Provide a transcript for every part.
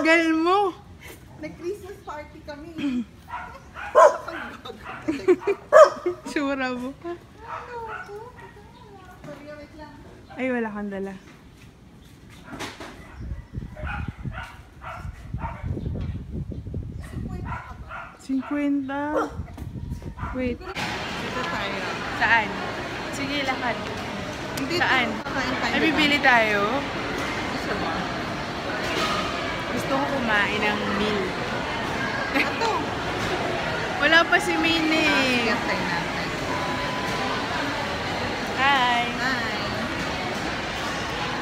tagal mo. Nag-Christmas party kami. Sura mo. Sorry, wait lang. Ay, wala kang dala. $50. Wait. Dito tayo. Saan? Sige, lakad. Hindi, Saan? kakain tayo. Ay, bibili tayo. Gusto mo? Gusto ko kumain ng meal. Ito. Wala pa si Mini. Sigat tayo natin. Hi. Hi.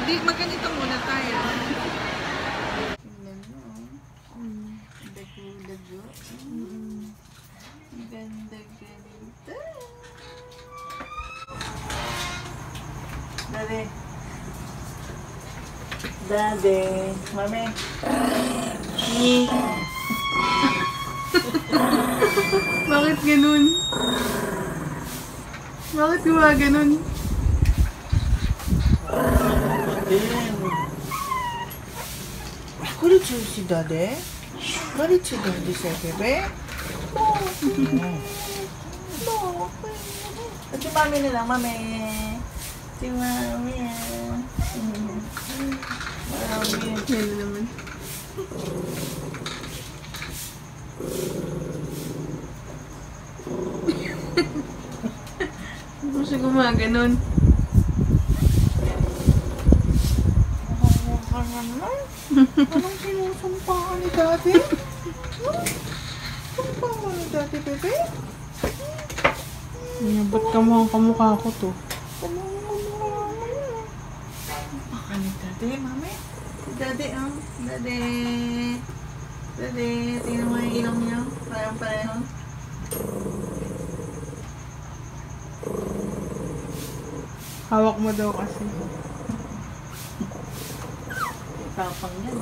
Hindi, magganito muna tayo. Tingnan mo. Dago-dago. Ganda-ganda. Daddy. Daddy. Mami. Bakit ganun? Bakit gawa ganun? Kulit si Daddy? Kulit si Daddy sa bebe? At si Mami na lang, Mami. Si Mami. Mami. Yan na naman. Ano siya gumaganon? Anong sinusumpahan ni Daddy? Sumpahan ni Daddy, bebe? Ba't kamukhang kamukha ko to? Sumpahan ni Daddy, Mami. Daddy, oh. Daddy. Daddy, tingnan mo yung ilong niyo. Parang-pareho. Hawak mo daw kasi. Tapang yan.